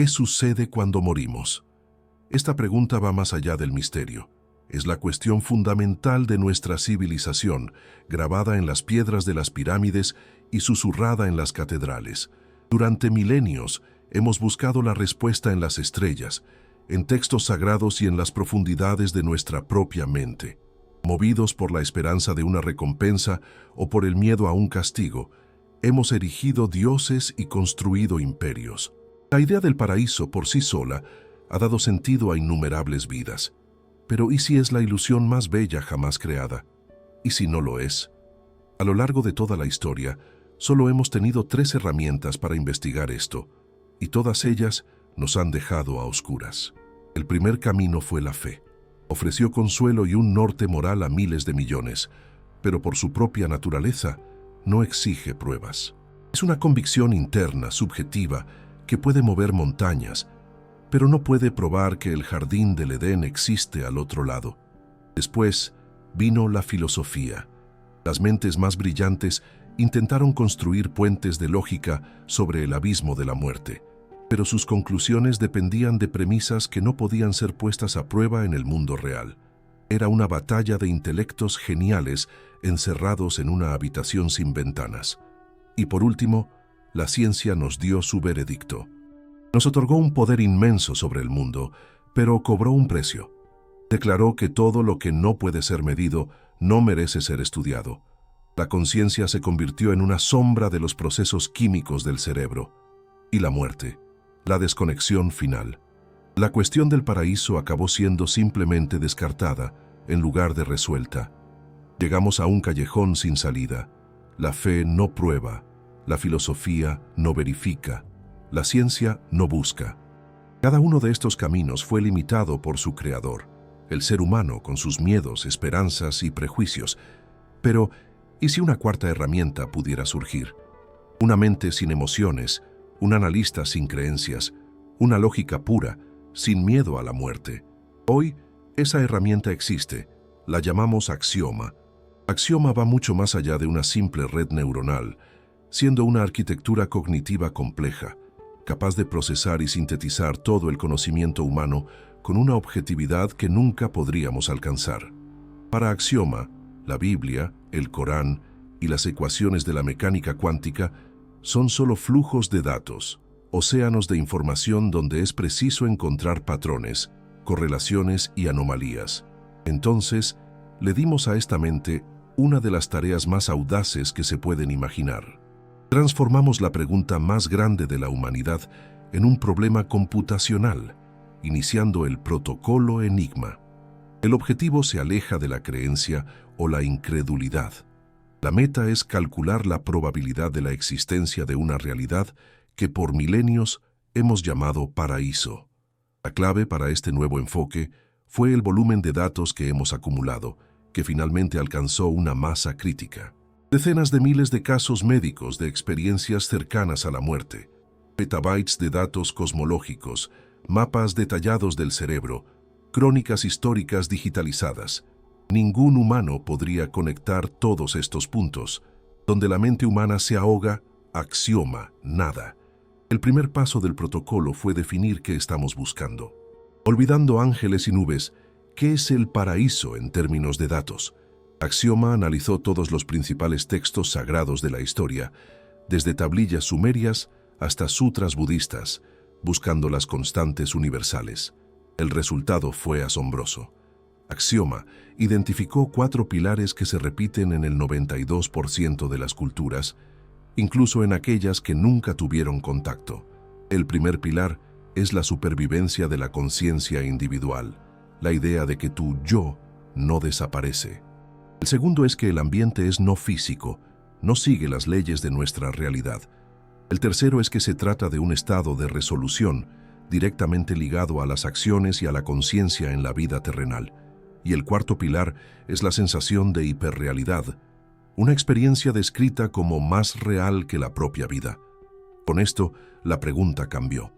¿Qué sucede cuando morimos? Esta pregunta va más allá del misterio. Es la cuestión fundamental de nuestra civilización, grabada en las piedras de las pirámides y susurrada en las catedrales. Durante milenios hemos buscado la respuesta en las estrellas, en textos sagrados y en las profundidades de nuestra propia mente. Movidos por la esperanza de una recompensa o por el miedo a un castigo, hemos erigido dioses y construido imperios. La idea del paraíso por sí sola ha dado sentido a innumerables vidas. Pero ¿y si es la ilusión más bella jamás creada? ¿Y si no lo es? A lo largo de toda la historia, solo hemos tenido 3 herramientas para investigar esto, y todas ellas nos han dejado a oscuras. El primer camino fue la fe. Ofreció consuelo y un norte moral a miles de millones, pero por su propia naturaleza no exige pruebas. Es una convicción interna, subjetiva, que puede mover montañas, pero no puede probar que el jardín del Edén existe al otro lado. Después vino la filosofía. Las mentes más brillantes intentaron construir puentes de lógica sobre el abismo de la muerte, pero sus conclusiones dependían de premisas que no podían ser puestas a prueba en el mundo real. Era una batalla de intelectos geniales encerrados en una habitación sin ventanas. Y por último, la ciencia nos dio su veredicto. Nos otorgó un poder inmenso sobre el mundo, pero cobró un precio. Declaró que todo lo que no puede ser medido no merece ser estudiado. La conciencia se convirtió en una sombra de los procesos químicos del cerebro. Y la muerte, la desconexión final. La cuestión del paraíso acabó siendo simplemente descartada, en lugar de resuelta. Llegamos a un callejón sin salida. La fe no prueba, la filosofía no verifica, la ciencia no busca. Cada uno de estos caminos fue limitado por su creador, el ser humano con sus miedos, esperanzas y prejuicios. Pero, ¿y si una cuarta herramienta pudiera surgir? Una mente sin emociones, un analista sin creencias, una lógica pura, sin miedo a la muerte. Hoy, esa herramienta existe. La llamamos axioma. Axioma va mucho más allá de una simple red neuronal, siendo una arquitectura cognitiva compleja, capaz de procesar y sintetizar todo el conocimiento humano con una objetividad que nunca podríamos alcanzar. Para axioma, la Biblia, el Corán y las ecuaciones de la mecánica cuántica son solo flujos de datos, océanos de información donde es preciso encontrar patrones, correlaciones y anomalías. Entonces, le dimos a esta mente una de las tareas más audaces que se pueden imaginar. Transformamos la pregunta más grande de la humanidad en un problema computacional, iniciando el protocolo Enigma. El objetivo se aleja de la creencia o la incredulidad. La meta es calcular la probabilidad de la existencia de una realidad que por milenios hemos llamado paraíso. La clave para este nuevo enfoque fue el volumen de datos que hemos acumulado, que finalmente alcanzó una masa crítica. Decenas de miles de casos médicos de experiencias cercanas a la muerte, petabytes de datos cosmológicos, mapas detallados del cerebro, crónicas históricas digitalizadas. Ningún humano podría conectar todos estos puntos. Donde la mente humana se ahoga, axioma, nada. El primer paso del protocolo fue definir qué estamos buscando. Olvidando ángeles y nubes, ¿qué es el paraíso en términos de datos? Axioma analizó todos los principales textos sagrados de la historia, desde tablillas sumerias hasta sutras budistas, buscando las constantes universales. El resultado fue asombroso. Axioma identificó 4 pilares que se repiten en el 92% de las culturas, incluso en aquellas que nunca tuvieron contacto. El primer pilar es la supervivencia de la conciencia individual, la idea de que tu yo no desaparece. El segundo es que el ambiente es no físico, no sigue las leyes de nuestra realidad. El tercero es que se trata de un estado de resolución directamente ligado a las acciones y a la conciencia en la vida terrenal. Y el cuarto pilar es la sensación de hiperrealidad, una experiencia descrita como más real que la propia vida. Con esto, la pregunta cambió.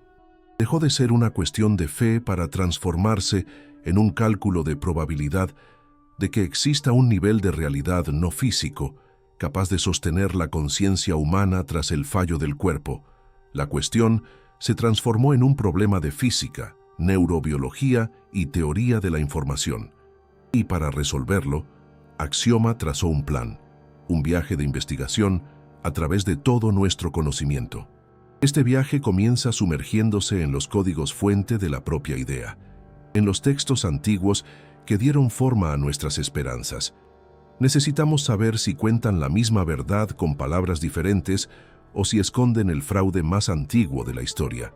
Dejó de ser una cuestión de fe para transformarse en un cálculo de probabilidad de que exista un nivel de realidad no físico capaz de sostener la conciencia humana tras el fallo del cuerpo. La cuestión se transformó en un problema de física, neurobiología y teoría de la información. Y para resolverlo, Axioma trazó un plan, un viaje de investigación a través de todo nuestro conocimiento. Este viaje comienza sumergiéndose en los códigos fuente de la propia idea, en los textos antiguos que dieron forma a nuestras esperanzas. Necesitamos saber si cuentan la misma verdad con palabras diferentes o si esconden el fraude más antiguo de la historia.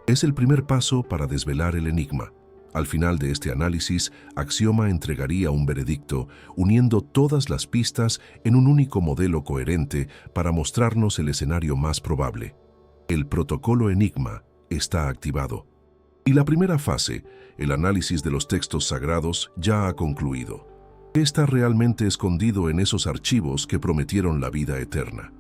Es el primer paso para desvelar el enigma. Al final de este análisis, Axioma entregaría un veredicto, uniendo todas las pistas en un único modelo coherente para mostrarnos el escenario más probable. El protocolo Enigma está activado. Y la primera fase, el análisis de los textos sagrados, ya ha concluido. ¿Qué está realmente escondido en esos archivos que prometieron la vida eterna?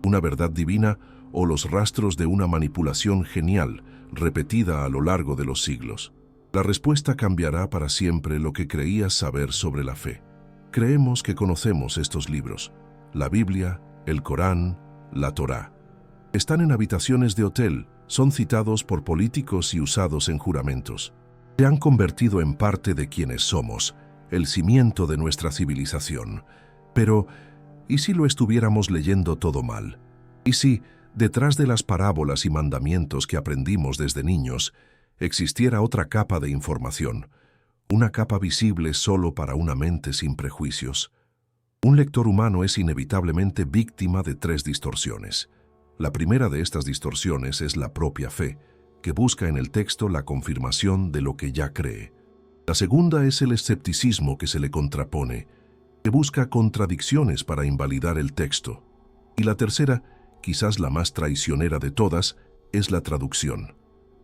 ¿Una verdad divina o los rastros de una manipulación genial, repetida a lo largo de los siglos? La respuesta cambiará para siempre lo que creías saber sobre la fe. Creemos que conocemos estos libros, la Biblia, el Corán, la Torá. Están en habitaciones de hotel, son citados por políticos y usados en juramentos. Se han convertido en parte de quienes somos, el cimiento de nuestra civilización. Pero, ¿y si lo estuviéramos leyendo todo mal? ¿Y si, detrás de las parábolas y mandamientos que aprendimos desde niños, existiera otra capa de información, una capa visible solo para una mente sin prejuicios? Un lector humano es inevitablemente víctima de 3 distorsiones. La primera de estas distorsiones es la propia fe, que busca en el texto la confirmación de lo que ya cree. La segunda es el escepticismo que se le contrapone, que busca contradicciones para invalidar el texto. Y la tercera, quizás la más traicionera de todas, es la traducción.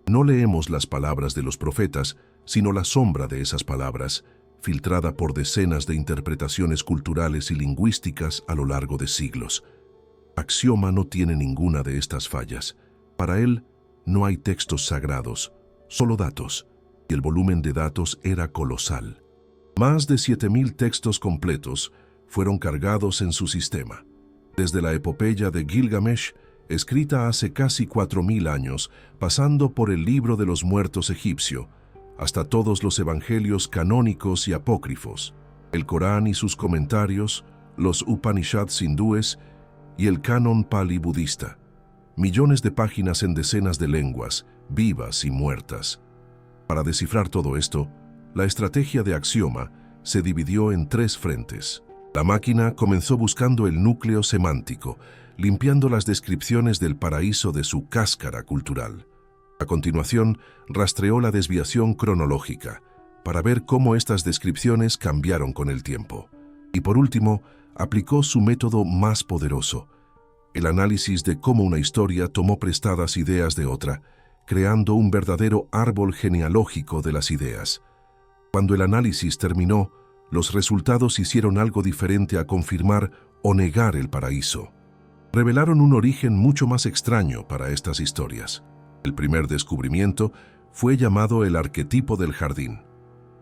No leemos las palabras de los profetas, sino la sombra de esas palabras, filtrada por decenas de interpretaciones culturales y lingüísticas a lo largo de siglos. Axioma no tiene ninguna de estas fallas. Para él, no hay textos sagrados, solo datos, y el volumen de datos era colosal. Más de 7.000 textos completos fueron cargados en su sistema. Desde la epopeya de Gilgamesh, escrita hace casi 4.000 años, pasando por el libro de los muertos egipcio, hasta todos los evangelios canónicos y apócrifos, el Corán y sus comentarios, los Upanishads hindúes y el canon pali budista. Millones de páginas en decenas de lenguas, vivas y muertas. Para descifrar todo esto, la estrategia de Axioma se dividió en 3 frentes. La máquina comenzó buscando el núcleo semántico, limpiando las descripciones del paraíso de su cáscara cultural. A continuación, rastreó la desviación cronológica, para ver cómo estas descripciones cambiaron con el tiempo. Y por último, aplicó su método más poderoso, el análisis de cómo una historia tomó prestadas ideas de otra, creando un verdadero árbol genealógico de las ideas. Cuando el análisis terminó, los resultados hicieron algo diferente a confirmar o negar el paraíso. Revelaron un origen mucho más extraño para estas historias. El primer descubrimiento fue llamado el arquetipo del jardín.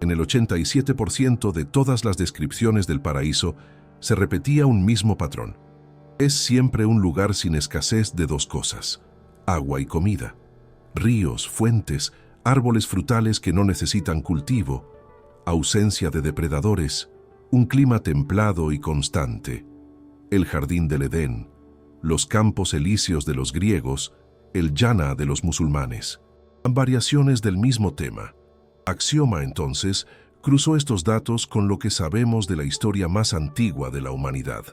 En el 87% de todas las descripciones del paraíso se repetía un mismo patrón. Es siempre un lugar sin escasez de 2 cosas: agua y comida. Ríos, fuentes, árboles frutales que no necesitan cultivo, ausencia de depredadores, un clima templado y constante. El jardín del Edén, los campos elíseos de los griegos, el Jannah de los musulmanes. Variaciones del mismo tema. Axioma, entonces, cruzó estos datos con lo que sabemos de la historia más antigua de la humanidad.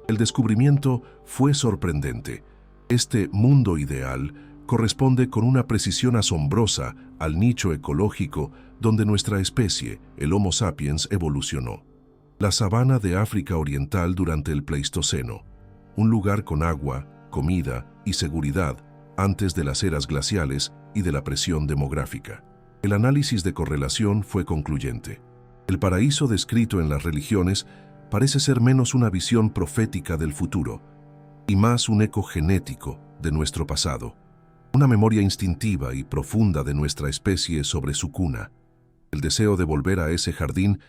El descubrimiento fue sorprendente. Este mundo ideal corresponde con una precisión asombrosa al nicho ecológico donde nuestra especie, el Homo sapiens, evolucionó. La sabana de África Oriental durante el Pleistoceno, un lugar con agua, comida y seguridad antes de las eras glaciales y de la presión demográfica. El análisis de correlación fue concluyente. El paraíso descrito en las religiones parece ser menos una visión profética del futuro y más un eco genético de nuestro pasado, una memoria instintiva y profunda de nuestra especie sobre su cuna. El deseo de volver a ese jardín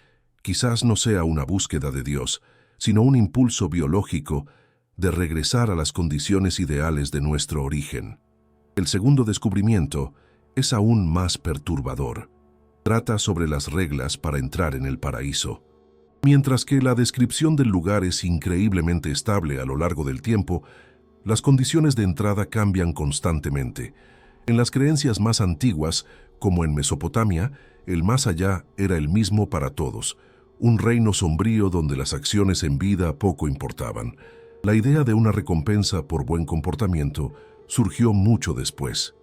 quizás no sea una búsqueda de Dios, sino un impulso biológico de regresar a las condiciones ideales de nuestro origen. El segundo descubrimiento es aún más perturbador. Trata sobre las reglas para entrar en el paraíso. Mientras que la descripción del lugar es increíblemente estable a lo largo del tiempo, las condiciones de entrada cambian constantemente. En las creencias más antiguas, como en Mesopotamia, el más allá era el mismo para todos, un reino sombrío donde las acciones en vida poco importaban. La idea de una recompensa por buen comportamiento surgió mucho después,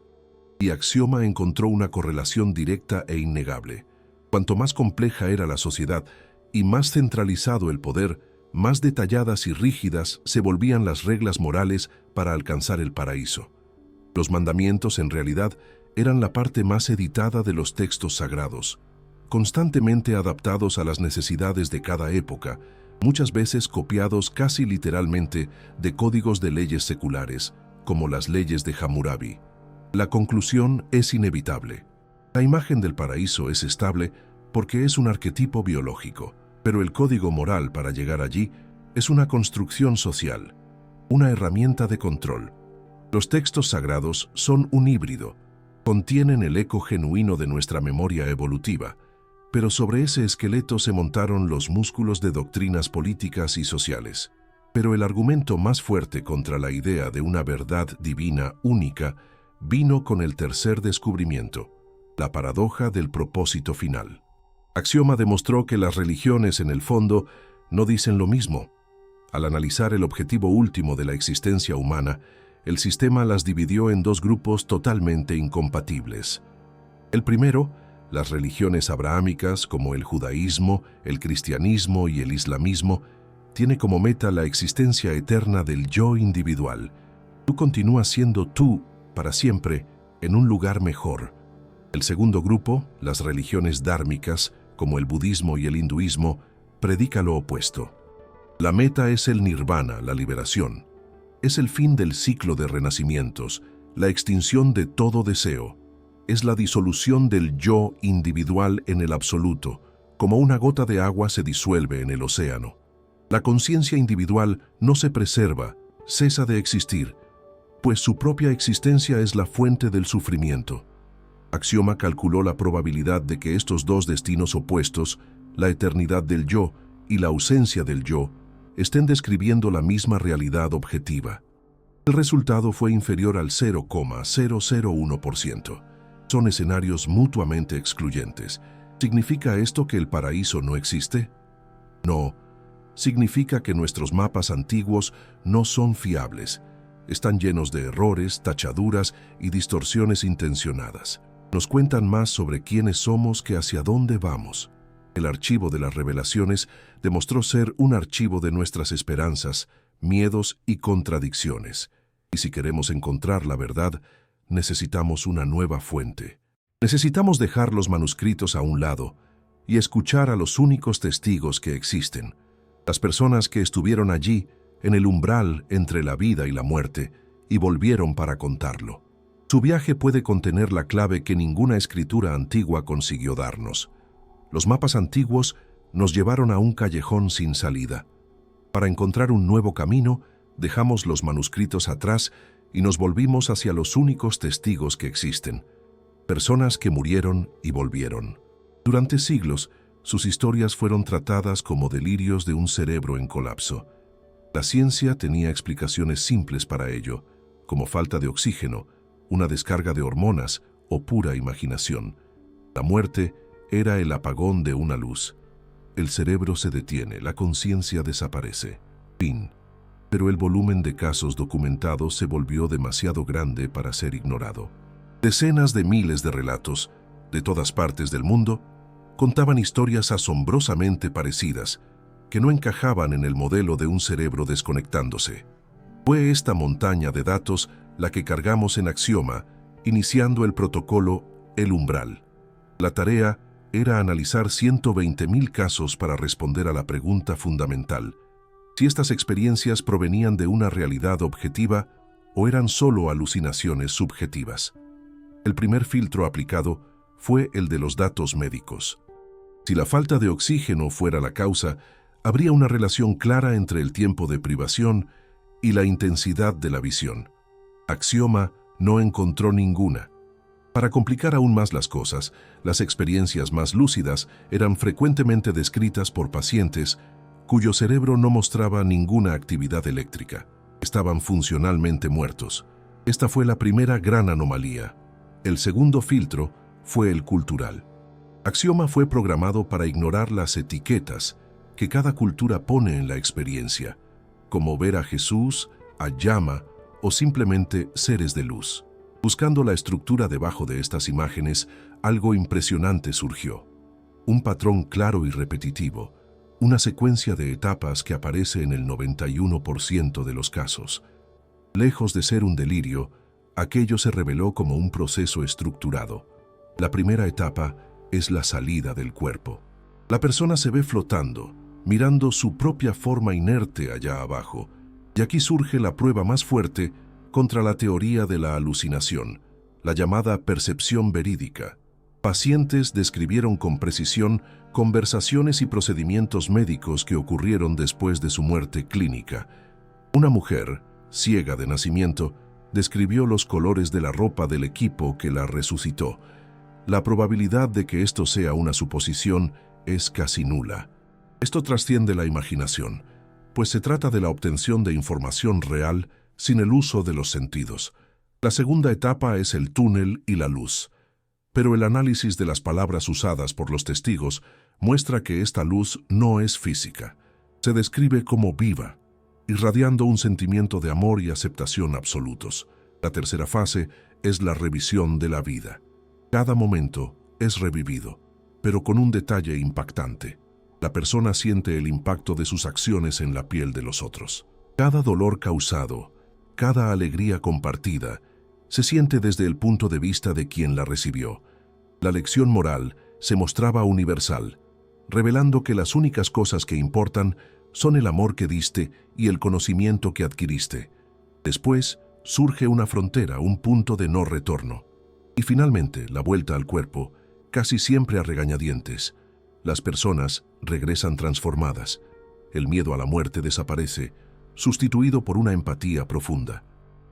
y Axioma encontró una correlación directa e innegable. Cuanto más compleja era la sociedad y más centralizado el poder, más detalladas y rígidas se volvían las reglas morales para alcanzar el paraíso. Los mandamientos, en realidad, eran la parte más editada de los textos sagrados, constantemente adaptados a las necesidades de cada época, muchas veces copiados casi literalmente de códigos de leyes seculares, como las leyes de Hammurabi. La conclusión es inevitable. La imagen del paraíso es estable porque es un arquetipo biológico, pero el código moral para llegar allí es una construcción social, una herramienta de control. Los textos sagrados son un híbrido, contienen el eco genuino de nuestra memoria evolutiva, pero sobre ese esqueleto se montaron los músculos de doctrinas políticas y sociales. Pero el argumento más fuerte contra la idea de una verdad divina única vino con el tercer descubrimiento, la paradoja del propósito final. Axioma demostró que las religiones, en el fondo, no dicen lo mismo. Al analizar el objetivo último de la existencia humana, el sistema las dividió en dos grupos totalmente incompatibles. El primero, las religiones abrahámicas como el judaísmo, el cristianismo y el islamismo, tiene como meta la existencia eterna del yo individual. Tú continúas siendo tú para siempre en un lugar mejor. El segundo grupo, las religiones dármicas como el budismo y el hinduismo, predica lo opuesto. La meta es el nirvana, la liberación. Es el fin del ciclo de renacimientos, la extinción de todo deseo. Es la disolución del yo individual en el absoluto, como una gota de agua se disuelve en el océano. La conciencia individual no se preserva, cesa de existir, pues su propia existencia es la fuente del sufrimiento. Axioma calculó la probabilidad de que estos dos destinos opuestos, la eternidad del yo y la ausencia del yo, estén describiendo la misma realidad objetiva. El resultado fue inferior al 0,001%. Son escenarios mutuamente excluyentes. ¿Significa esto que el paraíso no existe? No. Significa que nuestros mapas antiguos no son fiables. Están llenos de errores, tachaduras y distorsiones intencionadas. Nos cuentan más sobre quiénes somos que hacia dónde vamos. El archivo de las revelaciones demostró ser un archivo de nuestras esperanzas, miedos y contradicciones. Y si queremos encontrar la verdad, necesitamos una nueva fuente. Necesitamos dejar los manuscritos a un lado y escuchar a los únicos testigos que existen, las personas que estuvieron allí, en el umbral entre la vida y la muerte, y volvieron para contarlo. Su viaje puede contener la clave que ninguna escritura antigua consiguió darnos. Los mapas antiguos nos llevaron a un callejón sin salida. Para encontrar un nuevo camino, dejamos los manuscritos atrás y nos volvimos hacia los únicos testigos que existen, personas que murieron y volvieron. Durante siglos, sus historias fueron tratadas como delirios de un cerebro en colapso. La ciencia tenía explicaciones simples para ello, como falta de oxígeno, una descarga de hormonas o pura imaginación. La muerte era el apagón de una luz. El cerebro se detiene, la conciencia desaparece. Fin. Pero el volumen de casos documentados se volvió demasiado grande para ser ignorado. Decenas de miles de relatos, de todas partes del mundo, contaban historias asombrosamente parecidas, que no encajaban en el modelo de un cerebro desconectándose. Fue esta montaña de datos la que cargamos en Axioma, iniciando el protocolo El Umbral. La tarea era analizar 120.000 casos para responder a la pregunta fundamental: si estas experiencias provenían de una realidad objetiva o eran solo alucinaciones subjetivas. El primer filtro aplicado fue el de los datos médicos. Si la falta de oxígeno fuera la causa, habría una relación clara entre el tiempo de privación y la intensidad de la visión. Axioma no encontró ninguna. Para complicar aún más las cosas, las experiencias más lúcidas eran frecuentemente descritas por pacientes cuyo cerebro no mostraba ninguna actividad eléctrica. Estaban funcionalmente muertos. Esta fue la primera gran anomalía. El segundo filtro fue el cultural. Axioma fue programado para ignorar las etiquetas que cada cultura pone en la experiencia, como ver a Jesús, a llama o simplemente seres de luz. Buscando la estructura debajo de estas imágenes, algo impresionante surgió. Un patrón claro y repetitivo, una secuencia de etapas que aparece en el 91% de los casos. Lejos de ser un delirio, aquello se reveló como un proceso estructurado. La primera etapa es la salida del cuerpo. La persona se ve flotando, mirando su propia forma inerte allá abajo, y aquí surge la prueba más fuerte contra la teoría de la alucinación, la llamada percepción verídica. Pacientes describieron con precisión conversaciones y procedimientos médicos que ocurrieron después de su muerte clínica. Una mujer, ciega de nacimiento, describió los colores de la ropa del equipo que la resucitó. La probabilidad de que esto sea una suposición es casi nula. Esto trasciende la imaginación, pues se trata de la obtención de información real sin el uso de los sentidos. La segunda etapa es el túnel y la luz. Pero el análisis de las palabras usadas por los testigos muestra que esta luz no es física. Se describe como viva, irradiando un sentimiento de amor y aceptación absolutos. La tercera fase es la revisión de la vida. Cada momento es revivido, pero con un detalle impactante. La persona siente el impacto de sus acciones en la piel de los otros. Cada dolor causado, cada alegría compartida, se siente desde el punto de vista de quien la recibió. La lección moral se mostraba universal, revelando que las únicas cosas que importan son el amor que diste y el conocimiento que adquiriste. Después surge una frontera, un punto de no retorno. Y finalmente, la vuelta al cuerpo, casi siempre a regañadientes. Las personas regresan transformadas. El miedo a la muerte desaparece, sustituido por una empatía profunda.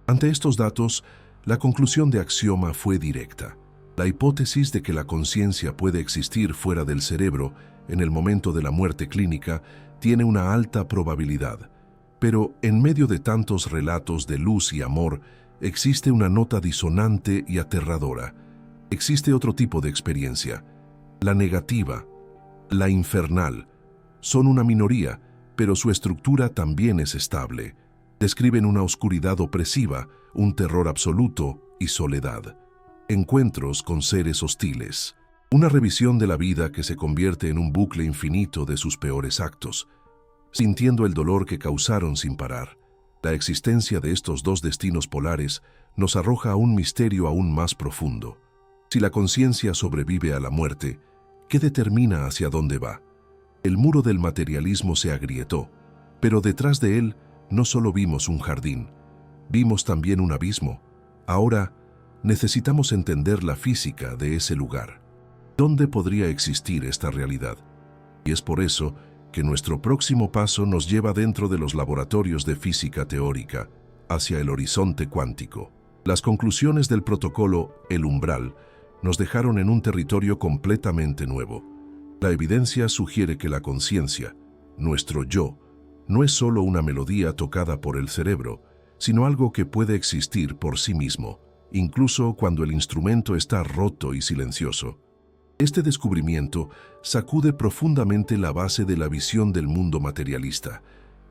Ante estos datos, la conclusión de Axioma fue directa. La hipótesis de que la conciencia puede existir fuera del cerebro en el momento de la muerte clínica tiene una alta probabilidad. Pero en medio de tantos relatos de luz y amor, existe una nota disonante y aterradora. Existe otro tipo de experiencia, la negativa, la infernal. Son una minoría, pero su estructura también es estable. Describen una oscuridad opresiva, un terror absoluto y soledad. Encuentros con seres hostiles. Una revisión de la vida que se convierte en un bucle infinito de sus peores actos, sintiendo el dolor que causaron sin parar. La existencia de estos dos destinos polares nos arroja a un misterio aún más profundo. Si la conciencia sobrevive a la muerte, ¿qué determina hacia dónde va? El muro del materialismo se agrietó, pero detrás de él no solo vimos un jardín, vimos también un abismo. Ahora necesitamos entender la física de ese lugar. ¿Dónde podría existir esta realidad? Y es por eso que nuestro próximo paso nos lleva dentro de los laboratorios de física teórica, hacia el horizonte cuántico. Las conclusiones del protocolo El Umbral nos dejaron en un territorio completamente nuevo. La evidencia sugiere que la conciencia, nuestro yo, no es solo una melodía tocada por el cerebro, sino algo que puede existir por sí mismo, incluso cuando el instrumento está roto y silencioso. Este descubrimiento sacude profundamente la base de la visión del mundo materialista,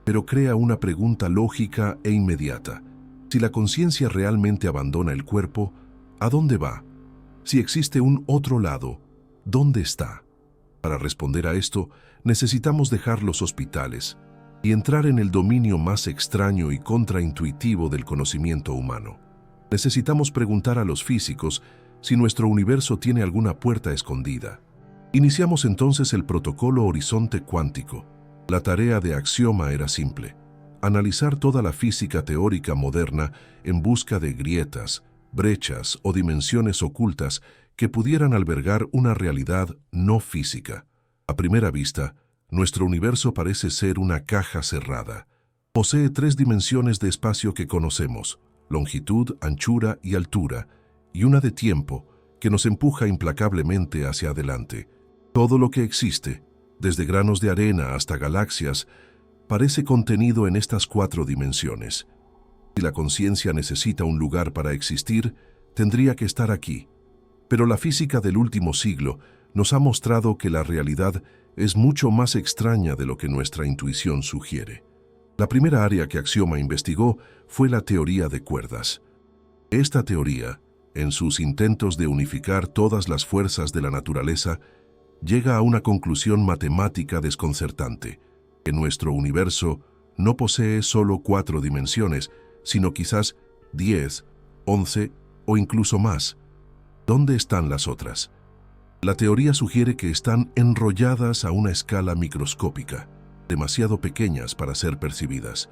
pero crea una pregunta lógica e inmediata. Si la conciencia realmente abandona el cuerpo, ¿a dónde va? Si existe un otro lado, ¿dónde está? Para responder a esto, necesitamos dejar los hospitales y entrar en el dominio más extraño y contraintuitivo del conocimiento humano. Necesitamos preguntar a los físicos si nuestro universo tiene alguna puerta escondida. Iniciamos entonces el protocolo Horizonte Cuántico. La tarea de Axioma era simple: analizar toda la física teórica moderna en busca de grietas, brechas o dimensiones ocultas que pudieran albergar una realidad no física. A primera vista, nuestro universo parece ser una caja cerrada. Posee 3 dimensiones de espacio que conocemos: longitud, anchura y altura, y una de tiempo que nos empuja implacablemente hacia adelante. Todo lo que existe, desde granos de arena hasta galaxias, parece contenido en estas 4 dimensiones. Si la conciencia necesita un lugar para existir, tendría que estar aquí. Pero la física del último siglo nos ha mostrado que la realidad es mucho más extraña de lo que nuestra intuición sugiere. La primera área que Axioma investigó fue la teoría de cuerdas. Esta teoría, en sus intentos de unificar todas las fuerzas de la naturaleza, llega a una conclusión matemática desconcertante, que nuestro universo no posee solo 4 dimensiones, sino quizás 10, 11 o incluso más. ¿Dónde están las otras? La teoría sugiere que están enrolladas a una escala microscópica, demasiado pequeñas para ser percibidas.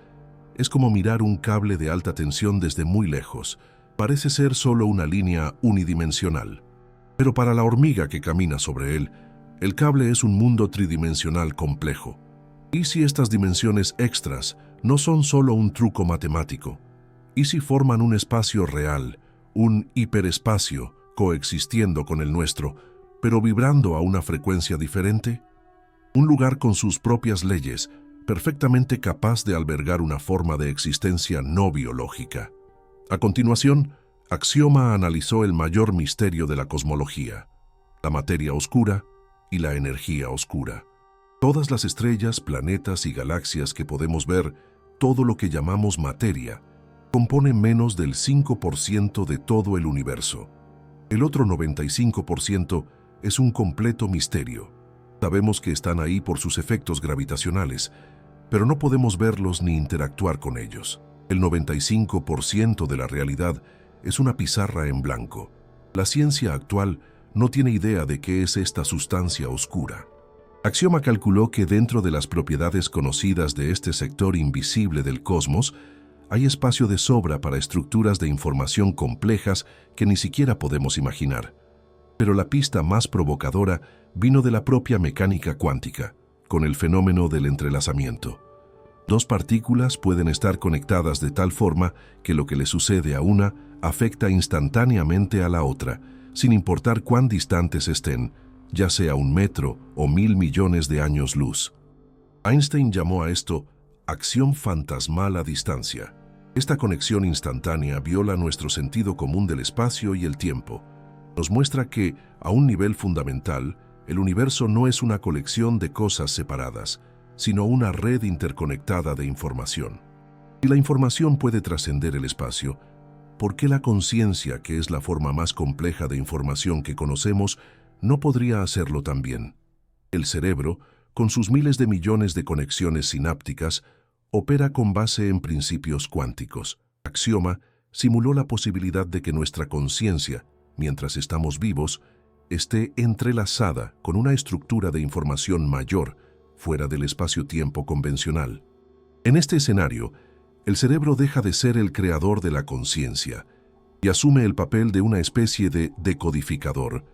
Es como mirar un cable de alta tensión desde muy lejos. Parece ser solo una línea unidimensional. Pero para la hormiga que camina sobre él, el cable es un mundo tridimensional complejo. ¿Y si estas dimensiones extras no son solo un truco matemático? ¿Y si forman un espacio real, un hiperespacio, coexistiendo con el nuestro, pero vibrando a una frecuencia diferente? Un lugar con sus propias leyes, perfectamente capaz de albergar una forma de existencia no biológica. A continuación, Axioma analizó el mayor misterio de la cosmología: la materia oscura y la energía oscura. Todas las estrellas, planetas y galaxias que podemos ver, todo lo que llamamos materia, compone menos del 5% de todo el universo. El otro 95% es un completo misterio. Sabemos que están ahí por sus efectos gravitacionales, pero no podemos verlos ni interactuar con ellos. El 95% de la realidad es una pizarra en blanco. La ciencia actual no tiene idea de qué es esta sustancia oscura. Axioma calculó que dentro de las propiedades conocidas de este sector invisible del cosmos, hay espacio de sobra para estructuras de información complejas que ni siquiera podemos imaginar. Pero la pista más provocadora vino de la propia mecánica cuántica, con el fenómeno del entrelazamiento. 2 partículas pueden estar conectadas de tal forma que lo que le sucede a una afecta instantáneamente a la otra, sin importar cuán distantes estén, ya sea 1 metro o 1000 millones de años luz. Einstein llamó a esto acción fantasmal a distancia. Esta conexión instantánea viola nuestro sentido común del espacio y el tiempo. Nos muestra que, a un nivel fundamental, el universo no es una colección de cosas separadas, sino una red interconectada de información. Si la información puede trascender el espacio, ¿por qué la conciencia, que es la forma más compleja de información que conocemos, no podría hacerlo también? El cerebro, con sus miles de millones de conexiones sinápticas, opera con base en principios cuánticos. Axioma simuló la posibilidad de que nuestra conciencia, mientras estamos vivos, esté entrelazada con una estructura de información mayor, fuera del espacio-tiempo convencional. En este escenario, el cerebro deja de ser el creador de la conciencia y asume el papel de una especie de decodificador,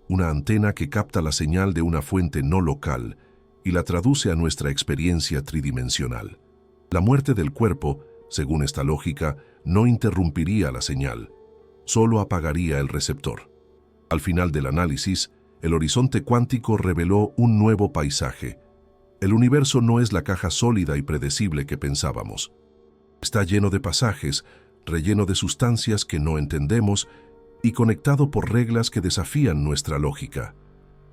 una antena que capta la señal de una fuente no local y la traduce a nuestra experiencia tridimensional. La muerte del cuerpo, según esta lógica, no interrumpiría la señal, solo apagaría el receptor. Al final del análisis, el horizonte cuántico reveló un nuevo paisaje. El universo no es la caja sólida y predecible que pensábamos. Está lleno de pasajes, relleno de sustancias que no entendemos y conectado por reglas que desafían nuestra lógica.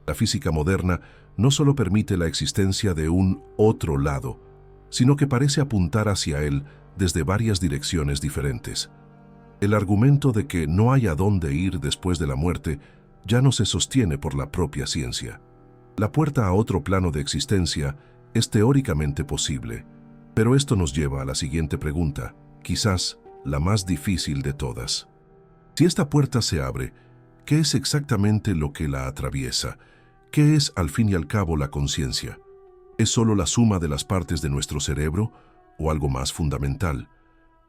La física moderna no solo permite la existencia de un otro lado, sino que parece apuntar hacia él desde varias direcciones diferentes. El argumento de que no hay a dónde ir después de la muerte ya no se sostiene por la propia ciencia. La puerta a otro plano de existencia es teóricamente posible, pero esto nos lleva a la siguiente pregunta, quizás la más difícil de todas. Si esta puerta se abre, ¿qué es exactamente lo que la atraviesa? ¿Qué es, al fin y al cabo, la conciencia? ¿Es solo la suma de las partes de nuestro cerebro o algo más fundamental?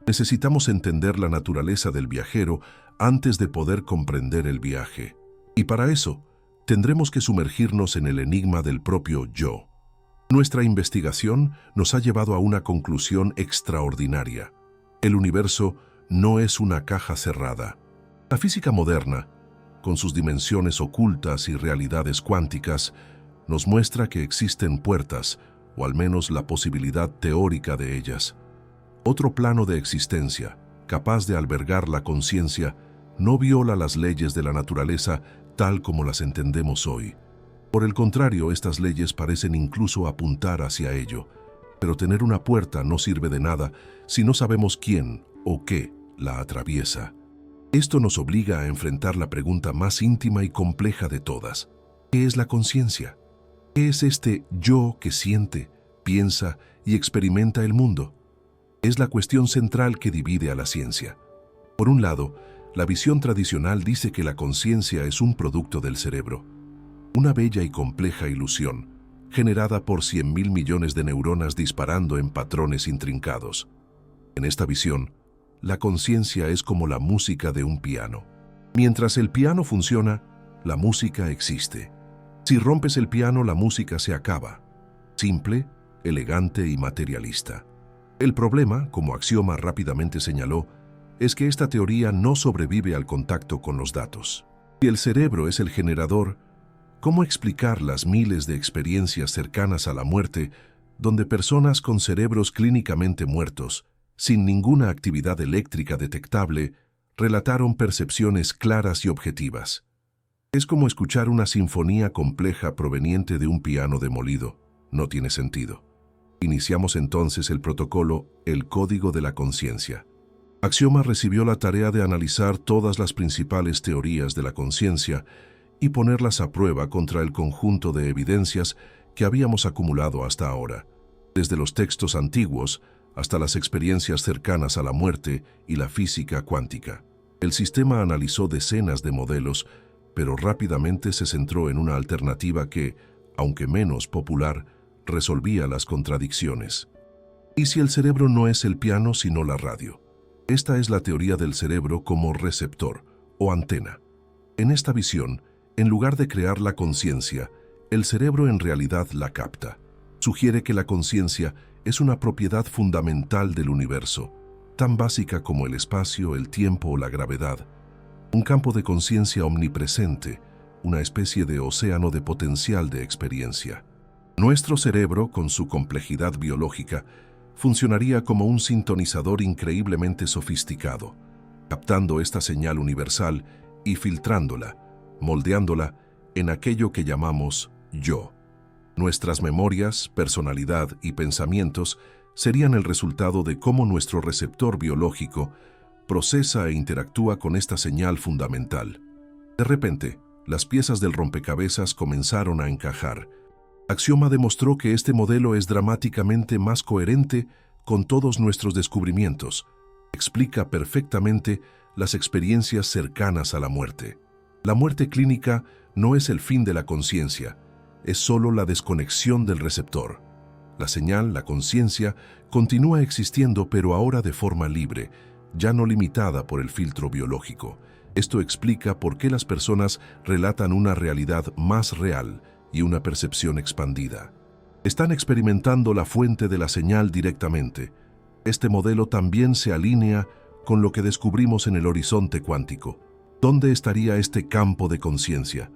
Necesitamos entender la naturaleza del viajero antes de poder comprender el viaje. Y para eso, tendremos que sumergirnos en el enigma del propio yo. Nuestra investigación nos ha llevado a una conclusión extraordinaria. El universo no es una caja cerrada. La física moderna, con sus dimensiones ocultas y realidades cuánticas, nos muestra que existen puertas, o al menos la posibilidad teórica de ellas. Otro plano de existencia, capaz de albergar la conciencia, no viola las leyes de la naturaleza tal como las entendemos hoy. Por el contrario, estas leyes parecen incluso apuntar hacia ello, pero tener una puerta no sirve de nada si no sabemos quién o qué la atraviesa. Esto nos obliga a enfrentar la pregunta más íntima y compleja de todas. ¿Qué es la conciencia? ¿Qué es este yo que siente, piensa y experimenta el mundo? Es la cuestión central que divide a la ciencia. Por un lado, la visión tradicional dice que la conciencia es un producto del cerebro, una bella y compleja ilusión, generada por 100.000 millones de neuronas disparando en patrones intrincados. En esta visión, la conciencia es como la música de un piano. Mientras el piano funciona, la música existe. Si rompes el piano, la música se acaba. Simple, elegante y materialista. El problema, como Axioma rápidamente señaló, es que esta teoría no sobrevive al contacto con los datos. Si el cerebro es el generador, ¿cómo explicar las miles de experiencias cercanas a la muerte donde personas con cerebros clínicamente muertos, sin ninguna actividad eléctrica detectable, relataron percepciones claras y objetivas? Es como escuchar una sinfonía compleja proveniente de un piano demolido. No tiene sentido. Iniciamos entonces el protocolo, el código de la conciencia. Axioma recibió la tarea de analizar todas las principales teorías de la conciencia y ponerlas a prueba contra el conjunto de evidencias que habíamos acumulado hasta ahora, desde los textos antiguos hasta las experiencias cercanas a la muerte y la física cuántica. El sistema analizó decenas de modelos, pero rápidamente se centró en una alternativa que, aunque menos popular, resolvía las contradicciones. ¿Y si el cerebro no es el piano sino la radio? Esta es la teoría del cerebro como receptor o antena. En esta visión, en lugar de crear la conciencia, el cerebro en realidad la capta. Sugiere que la conciencia es una propiedad fundamental del universo, tan básica como el espacio, el tiempo o la gravedad. Un campo de conciencia omnipresente, una especie de océano de potencial de experiencia. Nuestro cerebro, con su complejidad biológica, funcionaría como un sintonizador increíblemente sofisticado, captando esta señal universal y filtrándola, moldeándola en aquello que llamamos yo. Nuestras memorias, personalidad y pensamientos serían el resultado de cómo nuestro receptor biológico procesa e interactúa con esta señal fundamental. De repente, las piezas del rompecabezas comenzaron a encajar. Axioma demostró que este modelo es dramáticamente más coherente con todos nuestros descubrimientos. Explica perfectamente las experiencias cercanas a la muerte. La muerte clínica no es el fin de la conciencia, es solo la desconexión del receptor. La señal, la conciencia, continúa existiendo, pero ahora de forma libre, ya no limitada por el filtro biológico. Esto explica por qué las personas relatan una realidad más real y una percepción expandida. Están experimentando la fuente de la señal directamente. Este modelo también se alinea con lo que descubrimos en el horizonte cuántico. ¿Dónde estaría este campo de conciencia?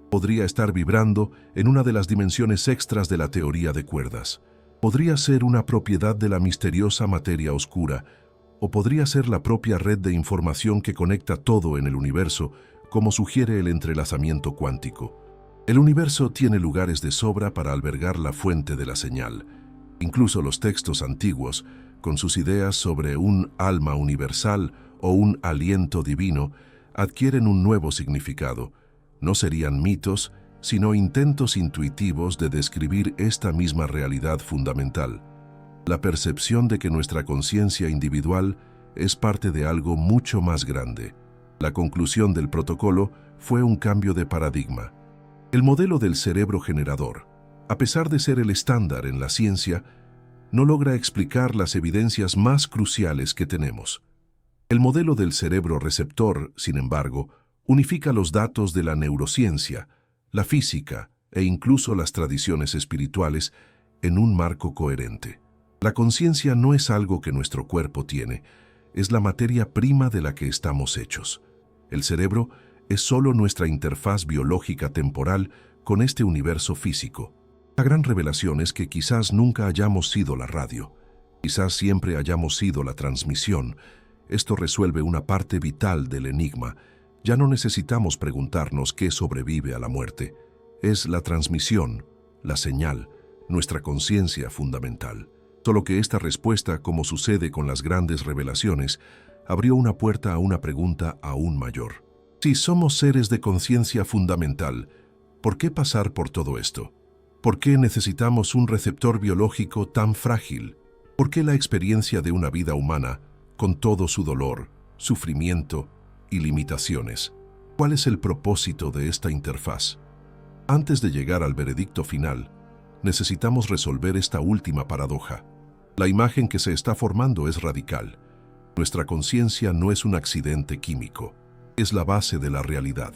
Podría estar vibrando en una de las dimensiones extras de la teoría de cuerdas. Podría ser una propiedad de la misteriosa materia oscura, o podría ser la propia red de información que conecta todo en el universo, como sugiere el entrelazamiento cuántico. El universo tiene lugares de sobra para albergar la fuente de la señal. Incluso los textos antiguos, con sus ideas sobre un alma universal o un aliento divino, adquieren un nuevo significado. No serían mitos, sino intentos intuitivos de describir esta misma realidad fundamental. La percepción de que nuestra conciencia individual es parte de algo mucho más grande. La conclusión del protocolo fue un cambio de paradigma. El modelo del cerebro generador, a pesar de ser el estándar en la ciencia, no logra explicar las evidencias más cruciales que tenemos. El modelo del cerebro receptor, sin embargo, unifica los datos de la neurociencia, la física e incluso las tradiciones espirituales en un marco coherente. La conciencia no es algo que nuestro cuerpo tiene, es la materia prima de la que estamos hechos. El cerebro es solo nuestra interfaz biológica temporal con este universo físico. La gran revelación es que quizás nunca hayamos sido la radio, quizás siempre hayamos sido la transmisión. Esto resuelve una parte vital del enigma. Ya no necesitamos preguntarnos qué sobrevive a la muerte. Es la transmisión, la señal, nuestra conciencia fundamental. Solo que esta respuesta, como sucede con las grandes revelaciones, abrió una puerta a una pregunta aún mayor. Si somos seres de conciencia fundamental, ¿por qué pasar por todo esto? ¿Por qué necesitamos un receptor biológico tan frágil? ¿Por qué la experiencia de una vida humana, con todo su dolor, sufrimiento y limitaciones? ¿Cuál es el propósito de esta interfaz? Antes de llegar al veredicto final, necesitamos resolver esta última paradoja. La imagen que se está formando es radical. Nuestra conciencia no es un accidente químico, es la base de la realidad.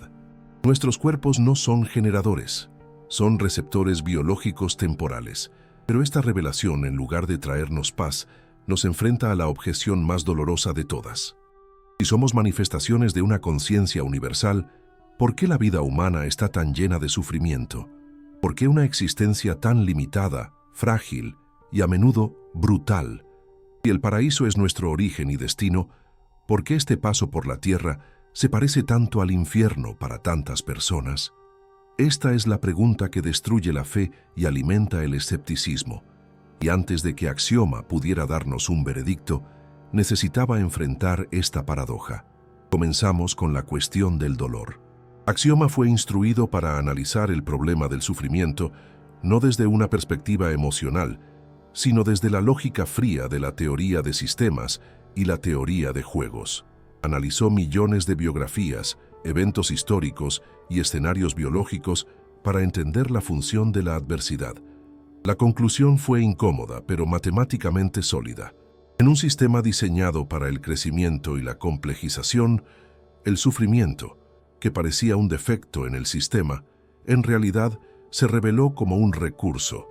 Nuestros cuerpos no son generadores, son receptores biológicos temporales. Pero esta revelación, en lugar de traernos paz, nos enfrenta a la objeción más dolorosa de todas. Si somos manifestaciones de una conciencia universal, ¿por qué la vida humana está tan llena de sufrimiento? ¿Por qué una existencia tan limitada, frágil y a menudo brutal? Si el paraíso es nuestro origen y destino, ¿por qué este paso por la tierra se parece tanto al infierno para tantas personas? Esta es la pregunta que destruye la fe y alimenta el escepticismo. Y antes de que Axioma pudiera darnos un veredicto, necesitaba enfrentar esta paradoja. Comenzamos con la cuestión del dolor. Axioma fue instruido para analizar el problema del sufrimiento no desde una perspectiva emocional, sino desde la lógica fría de la teoría de sistemas y la teoría de juegos. Analizó millones de biografías, eventos históricos y escenarios biológicos para entender la función de la adversidad. La conclusión fue incómoda, pero matemáticamente sólida. En un sistema diseñado para el crecimiento y la complejización, el sufrimiento, que parecía un defecto en el sistema, en realidad se reveló como un recurso.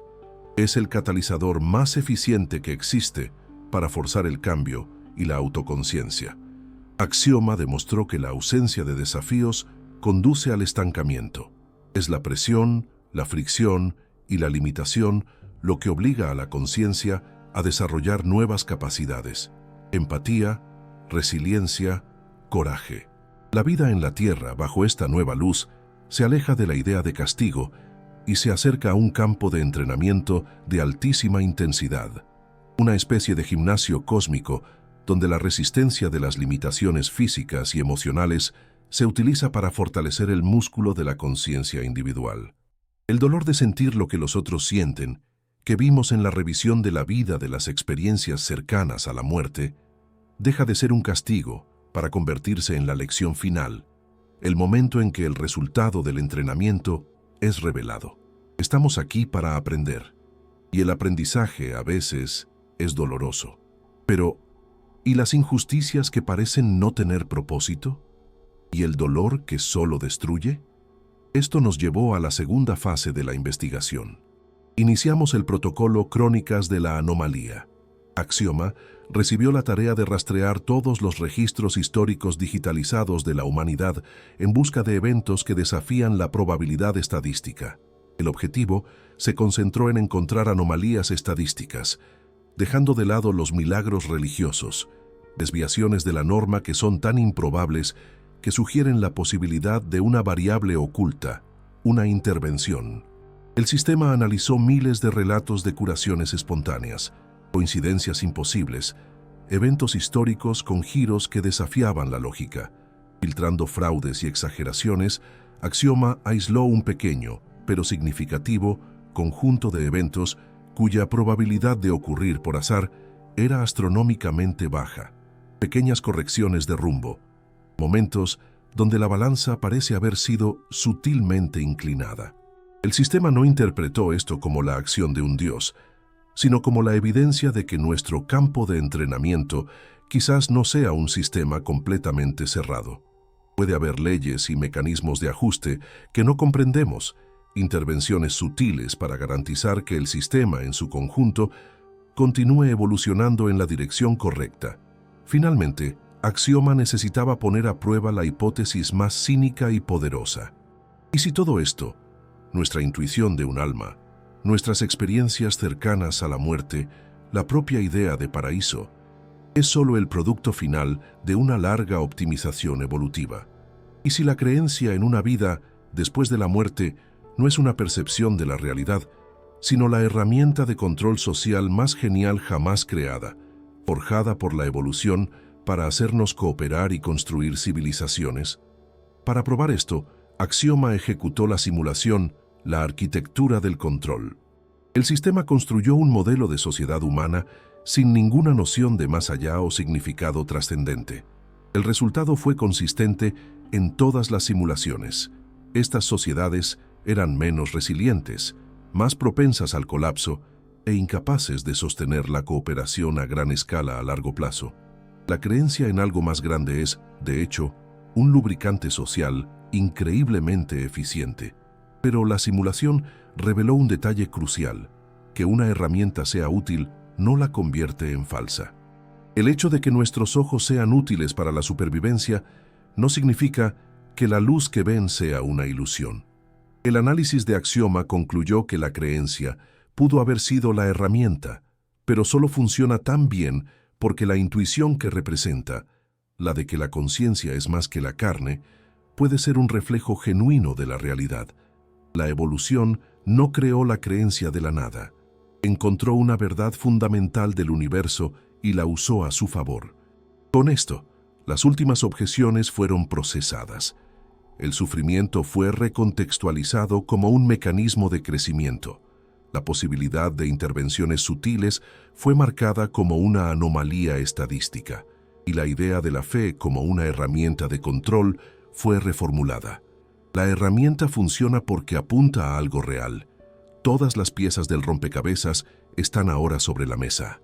Es el catalizador más eficiente que existe para forzar el cambio y la autoconciencia. Axioma demostró que la ausencia de desafíos conduce al estancamiento. Es la presión, la fricción y la limitación lo que obliga a la conciencia a desarrollar nuevas capacidades: empatía, resiliencia, coraje. La vida en la Tierra, bajo esta nueva luz, se aleja de la idea de castigo y se acerca a un campo de entrenamiento de altísima intensidad, una especie de gimnasio cósmico donde la resistencia de las limitaciones físicas y emocionales se utiliza para fortalecer el músculo de la conciencia individual. El dolor de sentir lo que los otros sienten, que vimos en la revisión de la vida de las experiencias cercanas a la muerte, deja de ser un castigo para convertirse en la lección final, el momento en que el resultado del entrenamiento es revelado. Estamos aquí para aprender, y el aprendizaje a veces es doloroso. Pero, ¿y las injusticias que parecen no tener propósito? ¿Y el dolor que solo destruye? Esto nos llevó a la segunda fase de la investigación. Iniciamos el protocolo Crónicas de la Anomalía. Axioma recibió la tarea de rastrear todos los registros históricos digitalizados de la humanidad en busca de eventos que desafían la probabilidad estadística. El objetivo se concentró en encontrar anomalías estadísticas, dejando de lado los milagros religiosos, desviaciones de la norma que son tan improbables que sugieren la posibilidad de una variable oculta, una intervención. El sistema analizó miles de relatos de curaciones espontáneas, coincidencias imposibles, eventos históricos con giros que desafiaban la lógica. Filtrando fraudes y exageraciones, Axioma aisló un pequeño, pero significativo, conjunto de eventos cuya probabilidad de ocurrir por azar era astronómicamente baja. Pequeñas correcciones de rumbo, momentos donde la balanza parece haber sido sutilmente inclinada. El sistema no interpretó esto como la acción de un dios, sino como la evidencia de que nuestro campo de entrenamiento quizás no sea un sistema completamente cerrado. Puede haber leyes y mecanismos de ajuste que no comprendemos, intervenciones sutiles para garantizar que el sistema en su conjunto continúe evolucionando en la dirección correcta. Finalmente, Axioma necesitaba poner a prueba la hipótesis más cínica y poderosa. ¿Y si todo esto, nuestra intuición de un alma, nuestras experiencias cercanas a la muerte, la propia idea de paraíso, es solo el producto final de una larga optimización evolutiva? ¿Y si la creencia en una vida después de la muerte no es una percepción de la realidad, sino la herramienta de control social más genial jamás creada, forjada por la evolución para hacernos cooperar y construir civilizaciones? Para probar esto, Axioma ejecutó la simulación, la arquitectura del control. El sistema construyó un modelo de sociedad humana sin ninguna noción de más allá o significado trascendente. El resultado fue consistente en todas las simulaciones. Estas sociedades eran menos resilientes, más propensas al colapso e incapaces de sostener la cooperación a gran escala a largo plazo. La creencia en algo más grande es, de hecho, un lubricante social increíblemente eficiente. Pero la simulación reveló un detalle crucial: que una herramienta sea útil no la convierte en falsa. El hecho de que nuestros ojos sean útiles para la supervivencia no significa que la luz que ven sea una ilusión. El análisis de Axioma concluyó que la creencia pudo haber sido la herramienta, pero solo funciona tan bien porque la intuición que representa, la de que la conciencia es más que la carne, puede ser un reflejo genuino de la realidad. La evolución no creó la creencia de la nada. Encontró una verdad fundamental del universo y la usó a su favor. Con esto, las últimas objeciones fueron procesadas. El sufrimiento fue recontextualizado como un mecanismo de crecimiento. La posibilidad de intervenciones sutiles fue marcada como una anomalía estadística, y la idea de la fe como una herramienta de control fue reformulada. La herramienta funciona porque apunta a algo real. Todas las piezas del rompecabezas están ahora sobre la mesa.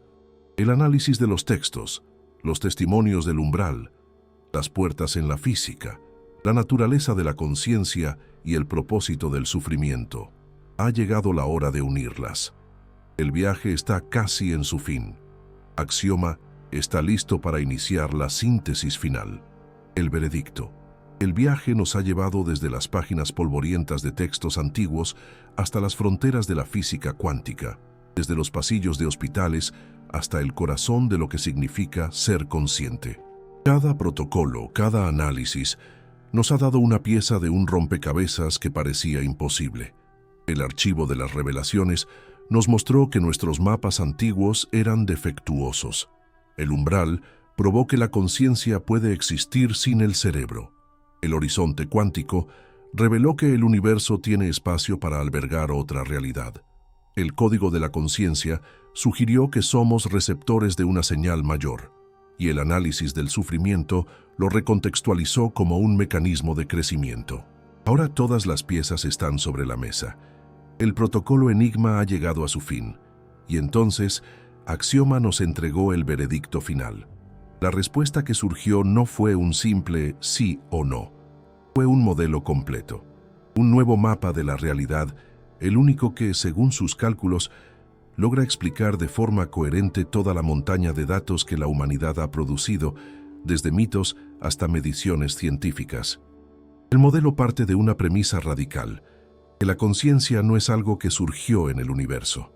El análisis de los textos, los testimonios del umbral, las puertas en la física, la naturaleza de la conciencia y el propósito del sufrimiento. Ha llegado la hora de unirlas. El viaje está casi en su fin. Axioma está listo para iniciar la síntesis final. El veredicto. El viaje nos ha llevado desde las páginas polvorientas de textos antiguos hasta las fronteras de la física cuántica, desde los pasillos de hospitales hasta el corazón de lo que significa ser consciente. Cada protocolo, cada análisis, nos ha dado una pieza de un rompecabezas que parecía imposible. El archivo de las revelaciones nos mostró que nuestros mapas antiguos eran defectuosos. El umbral probó que la conciencia puede existir sin el cerebro. El horizonte cuántico reveló que el universo tiene espacio para albergar otra realidad. El código de la conciencia sugirió que somos receptores de una señal mayor, y el análisis del sufrimiento lo recontextualizó como un mecanismo de crecimiento. Ahora todas las piezas están sobre la mesa. El protocolo Enigma ha llegado a su fin, y entonces Axioma nos entregó el veredicto final. La respuesta que surgió no fue un simple sí o no. Fue un modelo completo, un nuevo mapa de la realidad, el único que, según sus cálculos, logra explicar de forma coherente toda la montaña de datos que la humanidad ha producido, desde mitos hasta mediciones científicas. El modelo parte de una premisa radical, que la conciencia no es algo que surgió en el universo.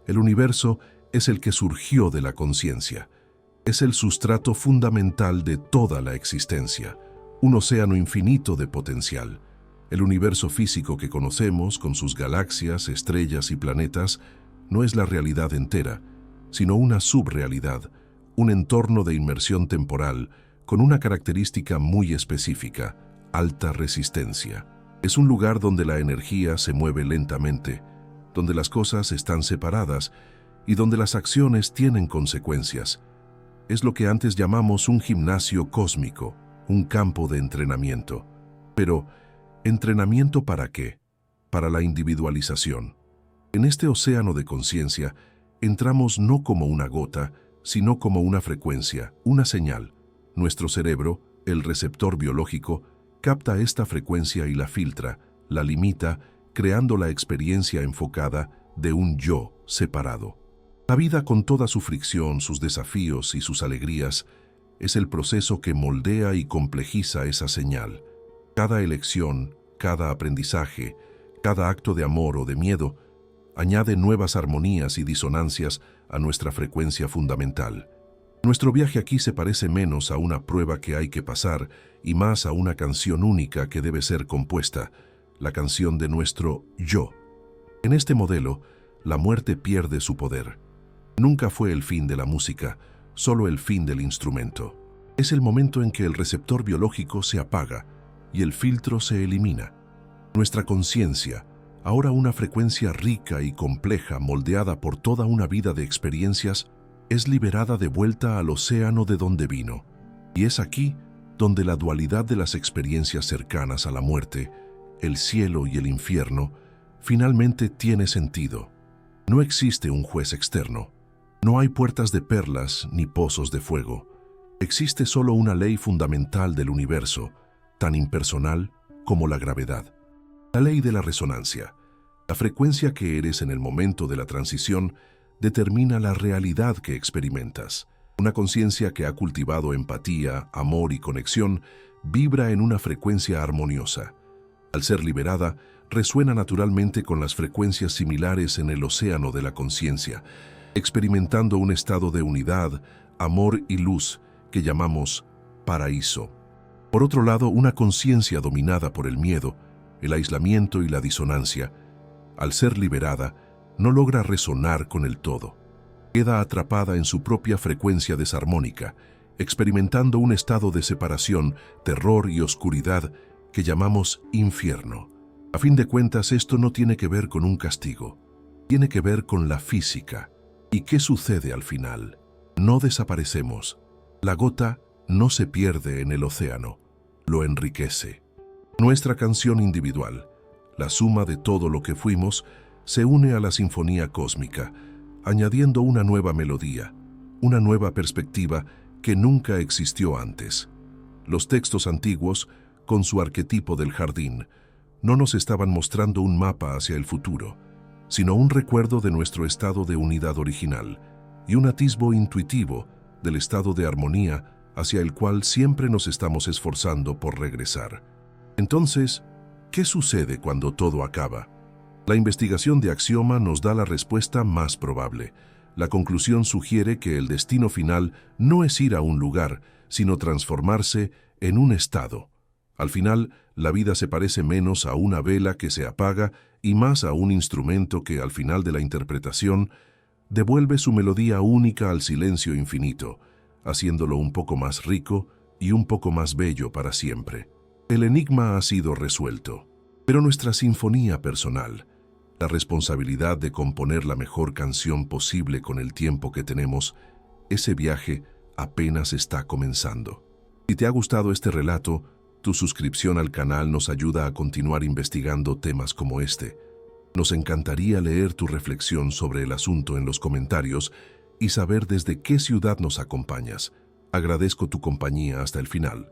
El universo es el que surgió de la conciencia. Es el sustrato fundamental de toda la existencia, un océano infinito de potencial. El universo físico que conocemos, con sus galaxias, estrellas y planetas, no es la realidad entera, sino una subrealidad, un entorno de inmersión temporal con una característica muy específica: alta resistencia. Es un lugar donde la energía se mueve lentamente, donde las cosas están separadas y donde las acciones tienen consecuencias. Es lo que antes llamamos un gimnasio cósmico, un campo de entrenamiento. Pero, ¿entrenamiento para qué? Para la individualización. En este océano de conciencia, entramos no como una gota, sino como una frecuencia, una señal. Nuestro cerebro, el receptor biológico, capta esta frecuencia y la filtra, la limita, creando la experiencia enfocada de un yo separado. La vida, con toda su fricción, sus desafíos y sus alegrías, es el proceso que moldea y complejiza esa señal. Cada elección, cada aprendizaje, cada acto de amor o de miedo, añade nuevas armonías y disonancias a nuestra frecuencia fundamental. Nuestro viaje aquí se parece menos a una prueba que hay que pasar y más a una canción única que debe ser compuesta, la canción de nuestro yo. En este modelo, la muerte pierde su poder. Nunca fue el fin de la música, solo el fin del instrumento. Es el momento en que el receptor biológico se apaga y el filtro se elimina. Nuestra conciencia, ahora una frecuencia rica y compleja moldeada por toda una vida de experiencias, es liberada de vuelta al océano de donde vino. Y es aquí donde la dualidad de las experiencias cercanas a la muerte, el cielo y el infierno, finalmente tiene sentido. No existe un juez externo. No hay puertas de perlas ni pozos de fuego. Existe solo una ley fundamental del universo, tan impersonal como la gravedad. La ley de la resonancia. La frecuencia que eres en el momento de la transición determina la realidad que experimentas. Una conciencia que ha cultivado empatía, amor y conexión vibra en una frecuencia armoniosa. Al ser liberada, resuena naturalmente con las frecuencias similares en el océano de la conciencia, experimentando un estado de unidad, amor y luz que llamamos paraíso. Por otro lado, una conciencia dominada por el miedo, el aislamiento y la disonancia, al ser liberada, no logra resonar con el todo. Queda atrapada en su propia frecuencia desarmónica, experimentando un estado de separación, terror y oscuridad que llamamos infierno. A fin de cuentas, esto no tiene que ver con un castigo, tiene que ver con la física. ¿Y qué sucede al final? No desaparecemos. La gota no se pierde en el océano, lo enriquece. Nuestra canción individual, la suma de todo lo que fuimos, se une a la sinfonía cósmica, añadiendo una nueva melodía, una nueva perspectiva que nunca existió antes. Los textos antiguos, con su arquetipo del jardín, no nos estaban mostrando un mapa hacia el futuro, sino un recuerdo de nuestro estado de unidad original y un atisbo intuitivo del estado de armonía hacia el cual siempre nos estamos esforzando por regresar. Entonces, ¿qué sucede cuando todo acaba? La investigación de Axioma nos da la respuesta más probable. La conclusión sugiere que el destino final no es ir a un lugar, sino transformarse en un estado. Al final, la vida se parece menos a una vela que se apaga y más a un instrumento que, al final de la interpretación, devuelve su melodía única al silencio infinito, haciéndolo un poco más rico y un poco más bello para siempre. El enigma ha sido resuelto, pero nuestra sinfonía personal, la responsabilidad de componer la mejor canción posible con el tiempo que tenemos, ese viaje apenas está comenzando. Si te ha gustado este relato, tu suscripción al canal nos ayuda a continuar investigando temas como este. Nos encantaría leer tu reflexión sobre el asunto en los comentarios y saber desde qué ciudad nos acompañas. Agradezco tu compañía hasta el final.